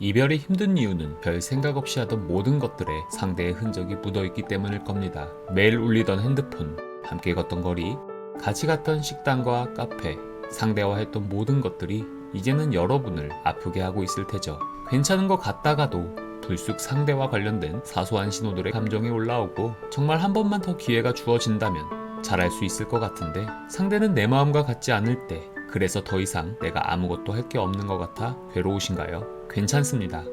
이별이 힘든 이유는 별 생각 없이 하던 모든 것들에 상대의 흔적이 묻어있기 때문일 겁니다. 매일 울리던 핸드폰, 함께 걷던 거리, 같이 갔던 식당과 카페, 상대와 했던 모든 것들이 이제는 여러분을 아프게 하고 있을 테죠. 괜찮은 것 같다가도 불쑥 상대와 관련된 사소한 신호들의 감정이 올라오고 정말 한 번만 더 기회가 주어진다면 잘할 수 있을 것 같은데 상대는 내 마음과 같지 않을 때, 그래서 더 이상 내가 아무것도 할 게 없는 것 같아 괴로우신가요? 괜찮습니다.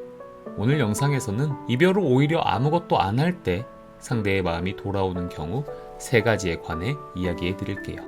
오늘 영상에서는 이별을 오히려 아무것도 안 할 때 상대의 마음이 돌아오는 경우 3가지에 관해 이야기해 드릴게요.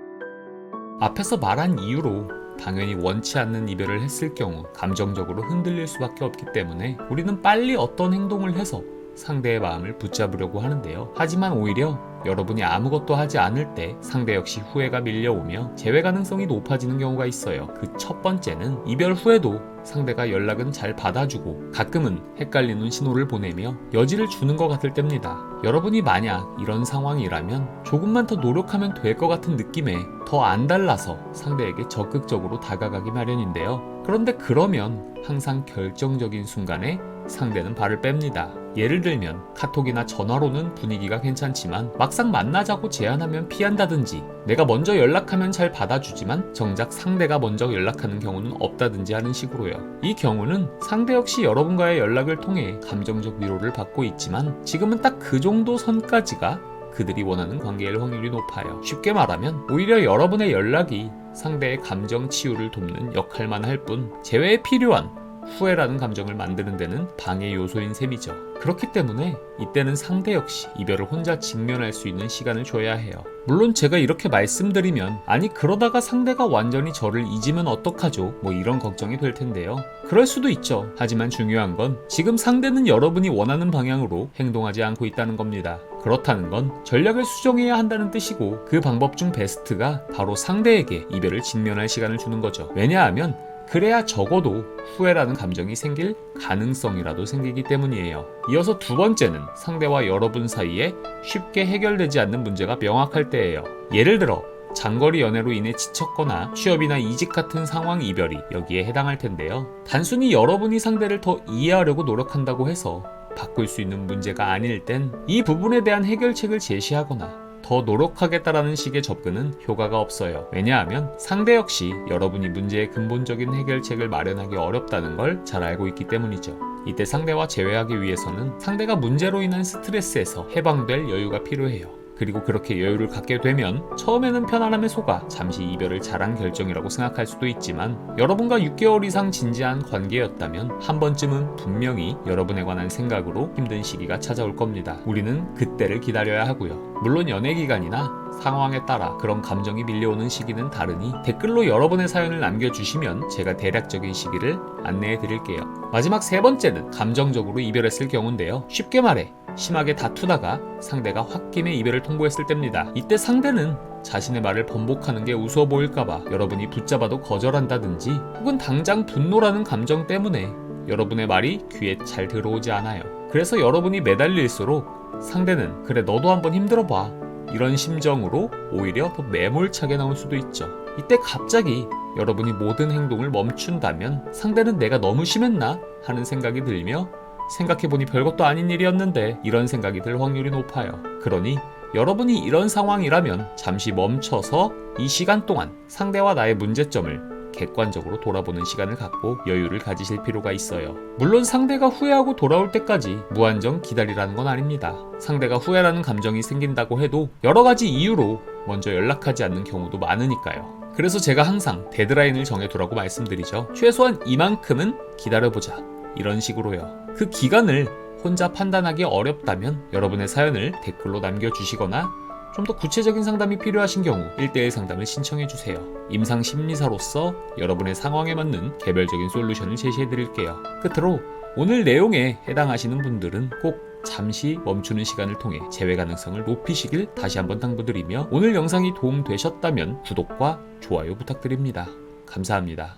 앞에서 말한 이유로 당연히 원치 않는 이별을 했을 경우 감정적으로 흔들릴 수밖에 없기 때문에 우리는 빨리 어떤 행동을 해서 상대의 마음을 붙잡으려고 하는데요. 하지만 오히려 여러분이 아무것도 하지 않을 때 상대 역시 후회가 밀려오며 재회 가능성이 높아지는 경우가 있어요. 그 첫 번째는 이별 후에도 상대가 연락은 잘 받아주고 가끔은 헷갈리는 신호를 보내며 여지를 주는 것 같을 때입니다. 여러분이 만약 이런 상황이라면 조금만 더 노력하면 될 것 같은 느낌에 더 안달나서 상대에게 적극적으로 다가가기 마련인데요. 그런데 그러면 항상 결정적인 순간에 상대는 발을 뺍니다. 예를 들면 카톡이나 전화로는 분위기가 괜찮지만 막상 만나자고 제안하면 피한다든지, 내가 먼저 연락하면 잘 받아주지만 정작 상대가 먼저 연락하는 경우는 없다든지 하는 식으로요. 이 경우는 상대 역시 여러분과의 연락을 통해 감정적 위로를 받고 있지만 지금은 딱 그 정도 선까지가 그들이 원하는 관계일 확률이 높아요. 쉽게 말하면 오히려 여러분의 연락이 상대의 감정 치유를 돕는 역할만 할 뿐 재회에 필요한 후회라는 감정을 만드는 데는 방해 요소인 셈이죠. 그렇기 때문에 이때는 상대 역시 이별을 혼자 직면할 수 있는 시간을 줘야 해요. 물론 제가 이렇게 말씀드리면 아니 그러다가 상대가 완전히 저를 잊으면 어떡하죠? 뭐 이런 걱정이 될 텐데요. 그럴 수도 있죠. 하지만 중요한 건 지금 상대는 여러분이 원하는 방향으로 행동하지 않고 있다는 겁니다. 그렇다는 건 전략을 수정해야 한다는 뜻이고 그 방법 중 베스트가 바로 상대에게 이별을 직면할 시간을 주는 거죠. 왜냐하면 그래야 적어도 후회라는 감정이 생길 가능성이라도 생기기 때문이에요. 이어서 두 번째는 상대와 여러분 사이에 쉽게 해결되지 않는 문제가 명확할 때예요. 예를 들어 장거리 연애로 인해 지쳤거나 취업이나 이직 같은 상황 이별이 여기에 해당할 텐데요. 단순히 여러분이 상대를 더 이해하려고 노력한다고 해서 바꿀 수 있는 문제가 아닐 땐 이 부분에 대한 해결책을 제시하거나 더 노력하겠다라는 식의 접근은 효과가 없어요. 왜냐하면 상대 역시 여러분이 문제의 근본적인 해결책을 마련하기 어렵다는 걸 잘 알고 있기 때문이죠. 이때 상대와 재회하기 위해서는 상대가 문제로 인한 스트레스에서 해방될 여유가 필요해요. 그리고 그렇게 여유를 갖게 되면 처음에는 편안함에 속아 잠시 이별을 잘한 결정이라고 생각할 수도 있지만 여러분과 6개월 이상 진지한 관계였다면 한 번쯤은 분명히 여러분에 관한 생각으로 힘든 시기가 찾아올 겁니다. 우리는 그때를 기다려야 하고요. 물론 연애 기간이나 상황에 따라 그런 감정이 밀려오는 시기는 다르니 댓글로 여러분의 사연을 남겨주시면 제가 대략적인 시기를 안내해 드릴게요. 마지막 3번째는 감정적으로 이별했을 경우인데요. 쉽게 말해 심하게 다투다가 상대가 홧김에 이별을 통보했을 때입니다. 이때 상대는 자신의 말을 번복하는 게 우스워 보일까봐 여러분이 붙잡아도 거절한다든지 혹은 당장 분노라는 감정 때문에 여러분의 말이 귀에 잘 들어오지 않아요. 그래서 여러분이 매달릴수록 상대는 그래 너도 한번 힘들어봐 이런 심정으로 오히려 더 매몰차게 나올 수도 있죠. 이때 갑자기 여러분이 모든 행동을 멈춘다면 상대는 내가 너무 심했나 하는 생각이 들며 생각해보니 별것도 아닌 일이었는데 이런 생각이 들 확률이 높아요. 그러니 여러분이 이런 상황이라면 잠시 멈춰서 이 시간 동안 상대와 나의 문제점을 객관적으로 돌아보는 시간을 갖고 여유를 가지실 필요가 있어요. 물론 상대가 후회하고 돌아올 때까지 무한정 기다리라는 건 아닙니다. 상대가 후회라는 감정이 생긴다고 해도 여러 가지 이유로 먼저 연락하지 않는 경우도 많으니까요. 그래서 제가 항상 데드라인을 정해두라고 말씀드리죠. 최소한 이만큼은 기다려보자. 이런 식으로요. 그 기간을 혼자 판단하기 어렵다면 여러분의 사연을 댓글로 남겨주시거나 좀 더 구체적인 상담이 필요하신 경우 1:1 상담을 신청해주세요. 임상 심리사로서 여러분의 상황에 맞는 개별적인 솔루션을 제시해드릴게요. 끝으로 오늘 내용에 해당하시는 분들은 꼭 잠시 멈추는 시간을 통해 재회 가능성을 높이시길 다시 한번 당부드리며 오늘 영상이 도움되셨다면 구독과 좋아요 부탁드립니다. 감사합니다.